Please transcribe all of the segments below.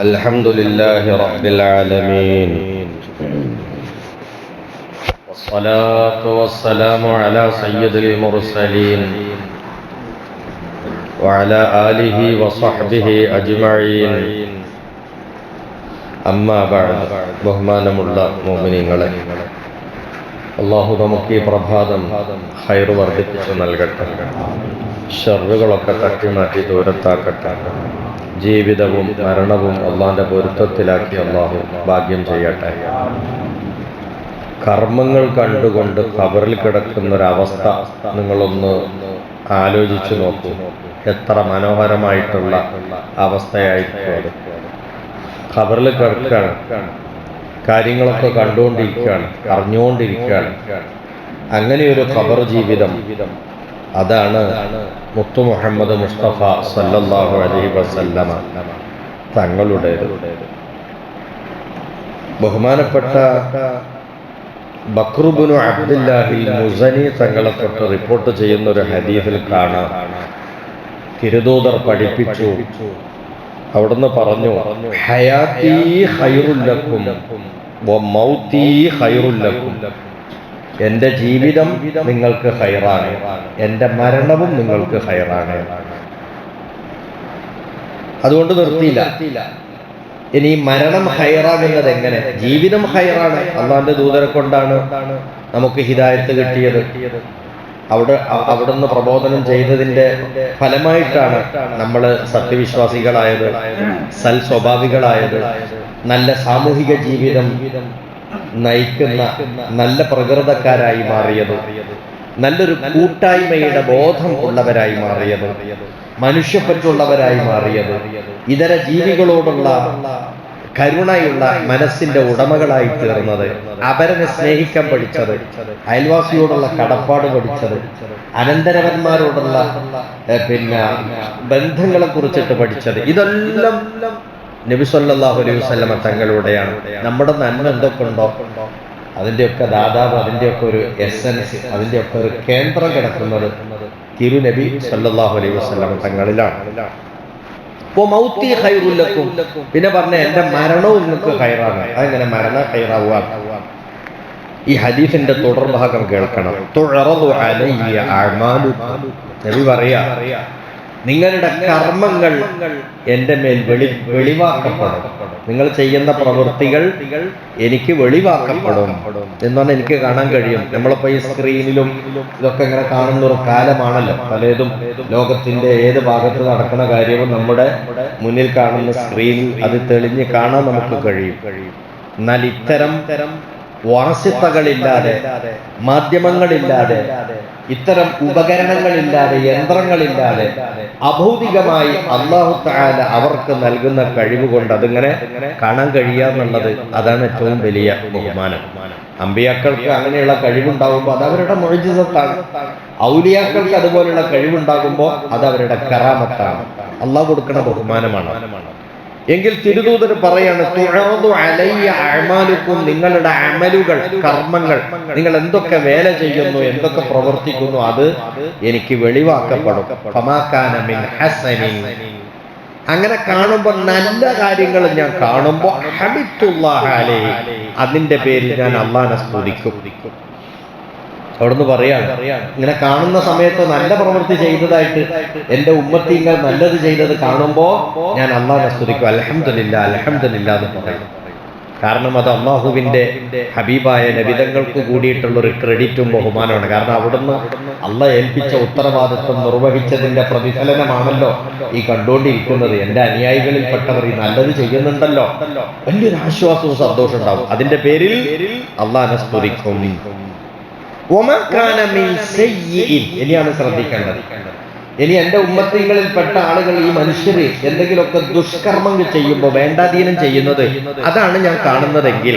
الحمد لله رب العالمين والصلاة والسلام على سيد المرسلين وعلى آله وصحبه أجمعين أما بعد ബഹുമാനമുള്ള മുഅ്മിനീങ്ങളെ, അല്ലാഹു നമുക്ക് ഈ പ്രഭാതം ഖൈർ വർദ്ധിപ്പിച്ചു നൽകട്ടെ, ശർറുകളൊക്കെ തട്ടിമാറ്റി ദൂരത്താക്കട്ടെ, ജീവിതവും മരണവും അള്ളാന്റെ പൊരുത്തത്തിലാക്കി അള്ളാഹു ഭാഗ്യം ചെയ്യട്ടെ. കർമ്മങ്ങൾ കണ്ടുകൊണ്ട് ഖബറിൽ കിടക്കുന്നൊരവസ്ഥ നിങ്ങളൊന്ന് ആലോചിച്ചു നോക്കൂ. എത്ര മനോഹരമായിട്ടുള്ള അവസ്ഥയായിരിക്കും അത്. ഖബറിൽ കിടക്കുകയാണ്, കാര്യങ്ങളൊക്കെ കണ്ടുകൊണ്ടിരിക്കുകയാണ്, അറിഞ്ഞുകൊണ്ടിരിക്കുകയാണ്. അങ്ങനെയൊരു ഖബർ ജീവിതം, അതാണ് മുത്തു മുഹമ്മദ് മുസ്തഫ സല്ലല്ലാഹു അലൈഹി വസല്ലമ തങ്ങളുടേത്. ബഹുമാനപ്പെട്ട ബക്ർ ഇബ്നു അബ്ദുല്ലാഹിൽ മുസനി തങ്ങളെ തൊട്ട് റിപ്പോർട്ട് ചെയ്യുന്ന ഒരു ഹദീസിൽ കാണാം, തിരുദൂതർ പഠിപ്പിച്ചു, അവിടുന്ന് പറഞ്ഞു, ഹയാത്തി ഖൈറുൽ ലക്കും വ മൗതി ഖൈറുൽ ലക്കും. എൻ്റെ ജീവിതം നിങ്ങൾക്ക് ഖൈറാണ്, എൻ്റെ മരണവും നിങ്ങൾക്ക് ഖൈറാണ്. അതുകൊണ്ട് നിർത്തിയില്ല. ഇനി മരണം ഖൈറാകുന്നത് എങ്ങനെ? ജീവിതം ഖൈറാണ്, അള്ളാന്റെ ദൂതരെ കൊണ്ടാണ് നമുക്ക് ഹിദായത്ത് കിട്ടിയത്. അവിടുന്ന് പ്രബോധനം ചെയ്തതിന്റെ ഫലമായിട്ടാണ് നമ്മൾ സത്യവിശ്വാസികളായത്, സൽ സ്വഭാവികളായത്, നല്ല സാമൂഹിക ജീവിതം നയിക്കുന്ന നല്ല പ്രകൃതക്കാരായി മാറിയത്, നല്ലൊരു കൂട്ടായ്മയുടെ ബോധം ഉള്ളവരായി മാറിയത്, മനുഷ്യപ്പറ്റുള്ളവരായി മാറിയത്, ഇതര ജീവികളോടുള്ള കരുണയുള്ള മനസ്സിന്റെ ഉടമകളായി തീർന്നത്, അവരനെ സ്നേഹിക്കാൻ പഠിച്ചത്, അയൽവാസിയോടുള്ള കടപ്പാട് പഠിച്ചത്, അനന്തരവന്മാരോടുള്ള ബന്ധങ്ങളെ കുറിച്ചിട്ട് പഠിച്ചത്, ഇതെല്ലാം നബി സല്ലല്ലാഹു അലൈഹി വസല്ലമ തങ്ങളുടെയാണ്. നമ്മുടെ നന്മ എന്തൊക്കെ ഉണ്ടോ അതിൻ്റെയൊക്കെ ദാതാവ്, അതിൻ്റെയൊക്കെ ഒരു എസൻസ്, അതിൻ്റെയൊക്കെ ഒരു കേന്ദ്രം കിടക്കുന്നത് തിരുനബി സല്ലല്ലാഹു അലൈഹി വസല്ലമ തങ്ങളിലാണ്. പിന്നെ പറഞ്ഞ എൻ്റെ മരണവും നിങ്ങൾക്ക് ഖൈറാണ്. അതെങ്ങനെ മരണം ഖൈറാവുക? ഈ ഹദീസിന്റെ തുടർഭാഗം കേൾക്കണം. നബി പറയാ, നിങ്ങളുടെ കർമ്മങ്ങൾ എൻ്റെ മേൽ വെളിവാക്കപ്പെടും, നിങ്ങൾ ചെയ്യുന്ന പ്രവൃത്തികൾ എനിക്ക് വെളിവാക്കപ്പെടും എന്നാണ് എനിക്ക് കാണാൻ കഴിയും. നമ്മളിപ്പോ ഈ സ്ക്രീനിലും ഇതൊക്കെ ഇങ്ങനെ കാണുന്ന ഒരു കാലമാണല്ലോ. പലതും ലോകത്തിന്റെ ഏത് ഭാഗത്ത് നടക്കുന്ന കാര്യവും നമ്മുടെ മുന്നിൽ കാണുന്ന സ്ക്രീനിൽ അത് തെളിഞ്ഞ് കാണാൻ നമുക്ക് കഴിയും. എന്നാൽ ഇത്തരം വാസിത്തകളില്ലാതെ, മാധ്യമങ്ങളില്ലാതെ, ഇത്തരം ഉപകരണങ്ങളില്ലാതെ, യന്ത്രങ്ങളില്ലാതെ, അഭൗതികമായി അല്ലാഹു തആല അവർക്ക് നൽകുന്ന കഴിവ് കൊണ്ട് അതിങ്ങനെ കാണാൻ കഴിയാന്നുള്ളത്, അതാണ് ഏറ്റവും വലിയ ബഹുമാനം. അമ്പിയാക്കൾക്ക് അങ്ങനെയുള്ള കഴിവുണ്ടാകുമ്പോൾ അത് അവരുടെ മുഅ്ജിസത്താണ്. ഔലിയാക്കൾക്ക് അതുപോലുള്ള കഴിവുണ്ടാകുമ്പോൾ അത് അവരുടെ കറാമത്താണ്, അല്ലാഹു കൊടുക്കുന്ന ബഹുമാനമാണ്. എങ്കിൽ തിരുദൂതർ പറയാണ്, നിങ്ങളുടെ അമലുകൾ, കർമ്മങ്ങൾ, നിങ്ങൾ എന്തൊക്കെ വേല ചെയ്യുന്നു, എന്തൊക്കെ പ്രവർത്തിക്കുന്നു, അത് എനിക്ക് വെളിവാക്കപ്പെടും. അങ്ങനെ കാണുമ്പോൾ, നല്ല കാര്യങ്ങൾ ഞാൻ കാണുമ്പോൾ, അതിന്റെ പേരിൽ ഞാൻ അല്ലാഹനെ സ്തുതിക്കും. അവിടുന്ന് പറയാണ്, ഇങ്ങനെ കാണുന്ന സമയത്ത് നല്ല പ്രവൃത്തി ചെയ്തതായിട്ട് എൻ്റെ ഉമ്മത്തിങ്ങൾ നല്ലത് ചെയ്തത് കാണുമ്പോ ഞാൻ അല്ലാഹനെ സ്തുതിക്കും, അൽഹംദുലില്ലാ അൽഹംദുലില്ലാ എന്ന് പറയും. കാരണം അത് അള്ളാഹുവിന്റെ ഹബീബായ നബിതങ്ങൾക്ക് കൂടിയിട്ടുള്ള ഒരു ക്രെഡിറ്റും ബഹുമാനമാണ്. കാരണം അവിടുന്ന് അള്ളാഹ് ഏൽപ്പിച്ച ഉത്തരവാദിത്വം നിർവഹിച്ചതിന്റെ പ്രതിഫലനമാണല്ലോ ഈ കണ്ടുകൊണ്ടിരിക്കുന്നത്. എൻ്റെ അനുയായികളിൽപ്പെട്ടവർ ഈ നല്ലത് ചെയ്യുന്നുണ്ടല്ലോ, വലിയൊരു ആശ്വാസവും സന്തോഷം ഉണ്ടാവും. അതിന്റെ പേരിൽ അള്ളാഹനെ സ്തുതിക്കും. ഇനിയാണ് ശ്രദ്ധിക്കേണ്ടത്. ഇനി എൻ്റെ ഉമ്മത്തികളിൽപ്പെട്ട ആളുകൾ, ഈ മനുഷ്യര് എന്തെങ്കിലുമൊക്കെ ദുഷ്കർമ്മങ്ങൾ ചെയ്യുമ്പോൾ, വേണ്ടാധീനം ചെയ്യുന്നത്, അതാണ് ഞാൻ കാണുന്നതെങ്കിൽ,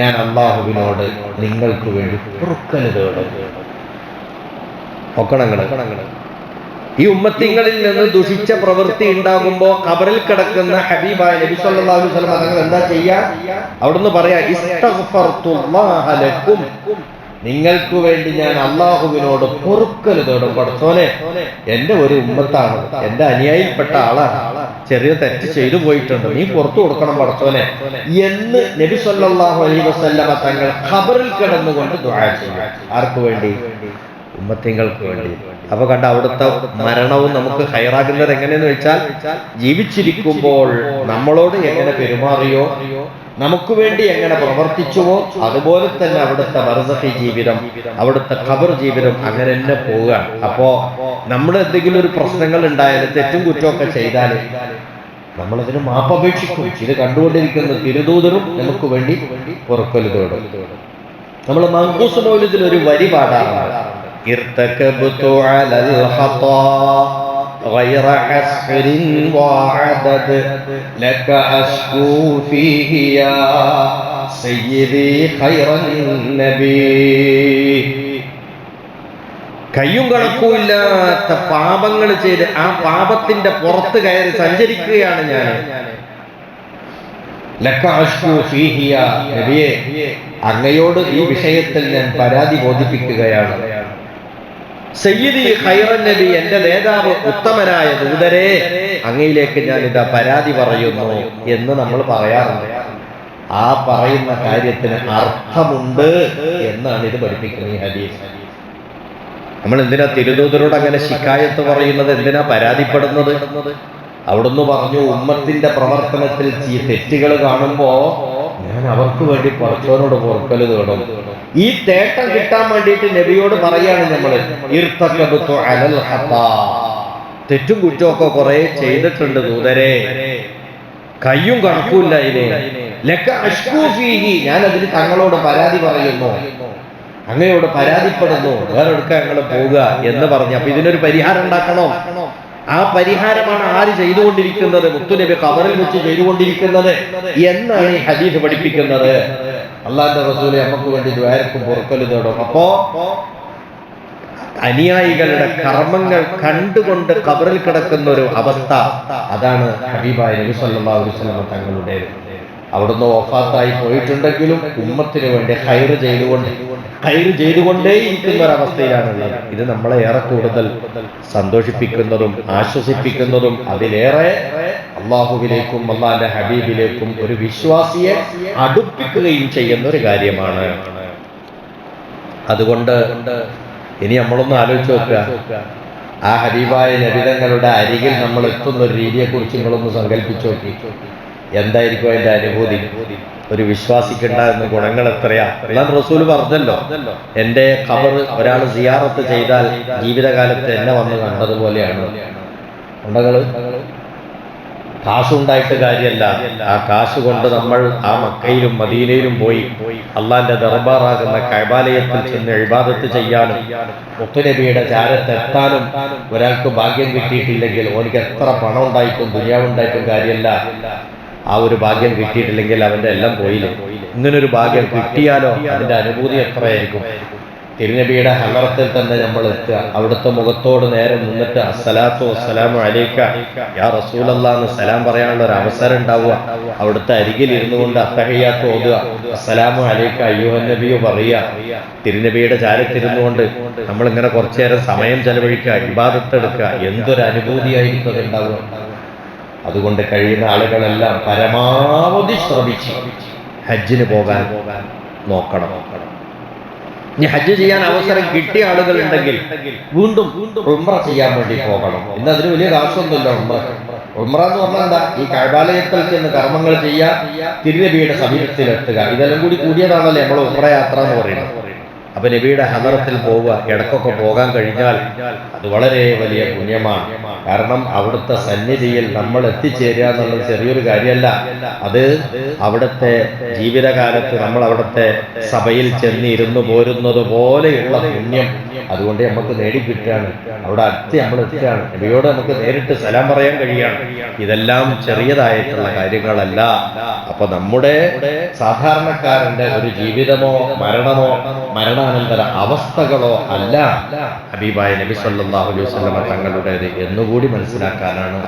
ഞാൻ അല്ലാഹുവിനോട് നിങ്ങൾക്ക് വേണ്ടി പൊറുക്കൽ തേടും. ഈ ഉമ്മത്തിങ്ങളിൽ നിന്ന് ദുഷിച്ച പ്രവൃത്തി ഉണ്ടാകുമ്പോ ഖബറിൽ കിടക്കുന്ന ഹബീബായ നബി സല്ലല്ലാഹു അലൈഹി വസല്ലം തങ്ങൾ എന്താ ചെയ്യാ? അവിടുന്ന് പറയാ, ഇസ്തഗ്ഫർതുല്ലാഹ ലക്കും, നിങ്ങൾക്ക് വേണ്ടി ഞാൻ അള്ളാഹുവിനോട് പൊറുക്കൽ തേടും. പടച്ചോനെ, എന്റെ ഒരു ഉമ്മത്താണ്, എന്റെ അനുയായിൽപ്പെട്ട ആളാണ്, ചെറിയ തെറ്റ് ചെയ്തു പോയിട്ടുണ്ട്, നീ പുറത്തു കൊടുക്കണം പടച്ചോനെ എന്ന് നബി സല്ലല്ലാഹു അലൈഹി വസല്ലമ തങ്ങൾ ഖബറിൽ കിടന്നുകൊണ്ട് ദുആ ചെയ്യും. ആർക്ക് വേണ്ടി? ഉമ്മത്തിങ്ങൾക്ക് വേണ്ടി. അപ്പൊ കണ്ട, അവിടുത്തെ മരണവും നമുക്ക് ഹൈറാകുന്നത് എങ്ങനെയെന്ന് വെച്ചാൽ, ജീവിച്ചിരിക്കുമ്പോൾ നമ്മളോട് എങ്ങനെ പെരുമാറിയോ, നമുക്ക് വേണ്ടി എങ്ങനെ പ്രവർത്തിച്ചുവോ, അതുപോലെ തന്നെ അവിടുത്തെ ബർസഖി ജീവിതം, അവിടുത്തെ ഖബർ ജീവിതം അങ്ങനെ തന്നെ പോവുകയാണ്. അപ്പോ നമ്മൾ എന്തെങ്കിലും ഒരു പ്രശ്നങ്ങൾ ഉണ്ടായാലും തെറ്റും കുറ്റമൊക്കെ ചെയ്താൽ നമ്മളതിന് മാപ്പപേക്ഷിക്കും. ഇത് കണ്ടുകൊണ്ടിരിക്കുന്ന തിരുദൂതരും നമുക്ക് വേണ്ടി പൊറുക്കൽ തേടും. നമ്മൾ മങ്കൂസ് മൗലിദിൽ ഒരു വരി പാടാറുണ്ട്. ഇർതകബ്തു അലൽ ഖതാ غير عسر وعدد لك أشكو فيه يا سيدي خير النبي. കയ്യും കണക്കുമില്ലാത്ത പാപങ്ങൾ ചെയ്ത് ആ പാപത്തിന്റെ പുറത്ത് കയറി സഞ്ചരിക്കുകയാണ് ഞാൻ. ലക അഷ്കു ഫീഹി യാ നബിയേ, അങ്ങയോട് ഈ വിഷയത്തിൽ ഞാൻ പരാതി ബോധിപ്പിക്കുകയാണ്. സയ്യിദി ഖൈറൻ നബി, എന്റെ നേതാവ് ഉത്തമനായ ദൂതരെ, അങ്ങയിലേക്ക് ഞാൻ ഇതാ പരാതി പറയുന്നു എന്ന് നമ്മൾ പറയാറുണ്ട്. ആ പറയുന്ന കാര്യത്തിന് അർത്ഥമുണ്ട് എന്നാണ് ഇത് പഠിപ്പിക്കുന്നത് ഈ ഹദീസ്. നമ്മൾ എന്തിനാ തിരുദൂതരോട് അങ്ങനെ ശിക്കായത്ത് പറയുന്നത്, എന്തിനാ പരാതിപ്പെടുന്നത്? അവിടുന്ന് പറഞ്ഞു, ഉമ്മത്തിന്റെ പ്രവർത്തനത്തിൽ തെറ്റുകൾ കാണുമ്പോ ഞാൻ അവർക്ക് വേണ്ടി പടച്ചവനോട് പൊറുക്കൽ തേടും. ഈ തേട്ടം കിട്ടാൻ വേണ്ടിയിട്ട് നബിയോട് പറയാണ് നമ്മള്, ഇർതകബ്തു അലൽ ഖതാ, തെറ്റും കുറ്റമൊക്കെ കുറെ ചെയ്തിട്ടുണ്ട് ദൂതരെ, കയ്യും കണക്കൂല്ല ഇതിനെ. ലക അഷ്കു ഫീഹി, ഞാൻ അതിന് തങ്ങളോട് പരാതി പറയുന്നു, അങ്ങയോട് പരാതിപ്പെടുന്നു, വേറെ എടുക്കാൻ ഞങ്ങൾ പോവുക എന്ന് പറഞ്ഞു. അപ്പൊ ഇതിനൊരു പരിഹാരം ഉണ്ടാക്കണോ? ആ പരിഹാരമാണ് ആര് ചെയ്തുകൊണ്ടിരിക്കുന്നത്? മുത്തുനബി ഖബറിൽ വെച്ച് ചെയ്തുകൊണ്ടിരിക്കുന്നത് എന്നാണ് ഈ ഹദീസ് പഠിപ്പിക്കുന്നത്. അല്ലാഹുവിന്റെ റസൂലെ നമുക്ക് വേണ്ടി ദ്വാരക്കും പൊറുക്കൽ തേടും. അപ്പോ അനുയായികളുടെ കർമ്മങ്ങൾ കണ്ടുകൊണ്ട് ഖബറിൽ കിടക്കുന്ന ഒരു അവസ്ഥ, അതാണ് ഹബീബായ നബി സല്ലല്ലാഹു അലൈഹി വസല്ലം തങ്ങളുടേത്. അവിടുന്ന് വഫാത്തായി പോയിട്ടുണ്ടെങ്കിലും ഉമ്മത്തിന് വേണ്ടി ഖൈറ് ചെയ്തുകൊണ്ടേയിരിക്കുന്ന ഒരവസ്ഥയിലാണുള്ളത്. ഇത് നമ്മളെ ഏറെ കൂടുതൽ സന്തോഷിപ്പിക്കുന്നതും ആശ്വസിപ്പിക്കുന്നതും അതിലേറെ അള്ളാഹുവിലേക്കും അള്ളാഹിന്റെ ഹബീബിലേക്കും ഒരു വിശ്വാസിയെ അടുപ്പിക്കുകയും ചെയ്യുന്ന ഒരു കാര്യമാണ്. അതുകൊണ്ട് ഇനി നമ്മളൊന്ന് ആലോചിച്ച് നോക്കുക, ആ ഹബീബായ നബിതങ്ങളുടെ അരികിൽ നമ്മൾ എത്തുന്ന ഒരു രീതിയെക്കുറിച്ച് നിങ്ങളൊന്ന് സങ്കല്പിച്ചു നോക്കി. എന്തായിരിക്കും അതിന്റെ അനുഭൂതി? ഒരു വിശ്വാസിക്കുണ്ടാകുന്ന ഗുണങ്ങൾ എത്രയാ? അല്ലാഹു റസൂൽ പറഞ്ഞല്ലോ, എന്റെ ഖബർ ഒരാൾ സിയാറത്ത് ചെയ്താൽ ജീവിതകാലത്ത് എന്നെ വന്ന് കണ്ടതുപോലെയാണ്. ഉണ്ടകള് കാശുണ്ടായിട്ട് കാര്യമല്ല, ആ കാശ് കൊണ്ട് നമ്മൾ ആ മക്കയിലും മദീനയിലും പോയി അള്ളാന്റെ ദർബാറാകുന്ന കഅബാലയത്തിൽ ചെന്ന് ഇബാദത്ത് ചെയ്യാനും മുത്തുനബിയുടെ ചാരത്തെത്താനും ഒരാൾക്ക് ഭാഗ്യം കിട്ടിയിട്ടില്ലെങ്കിൽ ഓനിക്ക് എത്ര പണം ഉണ്ടായിട്ടും ദുനിയാവുണ്ടായിട്ടും കാര്യമല്ല. ആ ഒരു ഭാഗ്യം കിട്ടിയിട്ടില്ലെങ്കിൽ അവന്റെ എല്ലാം പോയില്ലേ. ഇങ്ങനൊരു ഭാഗ്യം കിട്ടിയാലോ അതിന്റെ അനുഭൂതി എത്രയായിരിക്കും? തിരുനബിയുടെ ഹലറത്തിൽ തന്നെ നമ്മൾ എത്തുക, അവിടുത്തെ മുഖത്തോട് നേരെ നിന്നിട്ട് അസ്സലാത്തു വസ്സലാമു അലൈക യാ റസൂലല്ലാഹ് എന്ന് സലാം പറയാനുള്ള ഒരു അവസരം ഉണ്ടാവുക. അവിടുത്തെ അരികിൽ ഇരുന്നു കൊണ്ട് അത്തഹിയ്യാത്ത് ഓതുക, അസ്സലാമു അലൈക അയ്യുഹൻ നബിയു പറയുക. തിരുനബിയുടെ ചാരത്തിരുന്നു കൊണ്ട് നമ്മൾ ഇങ്ങനെ കുറച്ചു നേരം സമയം ചെലവഴിക്കുക, ഇബാദത്ത് എടുക്കുക. എന്തൊരു അനുഭൂതിയായിരിക്കും അത് ഉണ്ടാവുക. അതുകൊണ്ട് കഴിയുന്ന ആളുകളെല്ലാം പരമാവധി ശ്രമിച്ച് ഹജ്ജിന് പോകാൻ നോക്കണം. ഇനി ഹജ്ജ് ചെയ്യാൻ അവസരം കിട്ടിയ ആളുകൾ ഉണ്ടെങ്കിൽ വീണ്ടും ഉംറ ചെയ്യാൻ വേണ്ടി പോകണം. ഇന്ന് അതിന് വലിയ കാശൊന്നുമില്ല. ഉംറ എന്ന് പറഞ്ഞാൽ എന്താ? ഈ കഅബാലയത്തിൽ ചെന്ന് കർമ്മങ്ങൾ ചെയ്യുക, തിരുനബിയുടെ സമീപത്തിലെത്തുക. ഇതെല്ലാം കൂടി കൂടിയതാണല്ലേ നമ്മൾ ഉംറ യാത്ര എന്ന് പറയുന്നത്. അപ്പൊ നബിയുടെ ഹദറത്തിൽ പോവുക, ഇടക്കൊക്കെ പോകാൻ കഴിഞ്ഞാൽ അത് വളരെ വലിയ പുണ്യമാണ്. കാരണം അവിടുത്തെ സന്നിധിയിൽ നമ്മൾ എത്തിച്ചേരുക എന്നുള്ളത് ചെറിയൊരു കാര്യമല്ല. അത് അവിടുത്തെ ജീവിതകാലത്ത് നമ്മൾ അവിടുത്തെ സഭയിൽ ചെന്നിരുന്നു പോരുന്നത് പോലെയുള്ള പുണ്യം അതുകൊണ്ട് നമുക്ക് നേടിക്കിട്ടുകയാണ്. അവിടെ അടുത്ത് നമ്മൾ എത്തുകയാണ്, നബിയോട് നമുക്ക് നേരിട്ട് സലാം പറയാൻ കഴിയാണ്. ഇതെല്ലാം ചെറിയതായിട്ടുള്ള കാര്യങ്ങളല്ല. അപ്പൊ നമ്മുടെ സാധാരണക്കാരന്റെ ഒരു ജീവിതമോ മരണമോ മരണാനന്തര അവസ്ഥകളോ അല്ല ഹബീബായ നബി സല്ലല്ലാഹു അലൈഹി വസല്ലം തങ്ങളുടേത് എന്നുകൂടി മനസ്സിലാക്കാനാണ്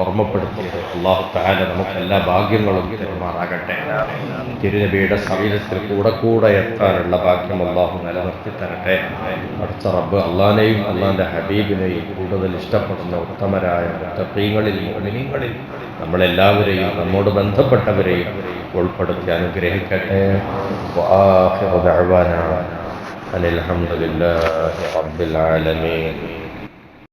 ഓർമ്മപ്പെടുത്തിയത്. അല്ലാഹു തആല നമുക്ക് എല്ലാ ഭാഗ്യങ്ങളും തരുമാറാകട്ടെ. തിരുനബിയുടെ സമീപത്തിൽ കൂടെ എത്താനുള്ള ഭാഗ്യം അല്ലാഹു നിലനിർത്തി തരട്ടെ. അടുത്ത റബ്ബ് അള്ളാഹിനെയും അള്ളാഹിൻ്റെ ഹബീബിനെയും കൂടുതൽ ഇഷ്ടപ്പെടുന്ന ഉത്തമരായ മുത്തഖീങ്ങളിൽ മുഅ്മിനീങ്ങളിൽ നമ്മളെല്ലാവരെയും നമ്മോട് ബന്ധപ്പെട്ടവരെയും ഉൾപ്പെടുത്തി അനുഗ്രഹിക്കട്ടെ. വആഖിറു ദഅ്വാനാ അനിൽ ഹംദുലില്ലാഹി റബ്ബിൽ ആലമീൻ.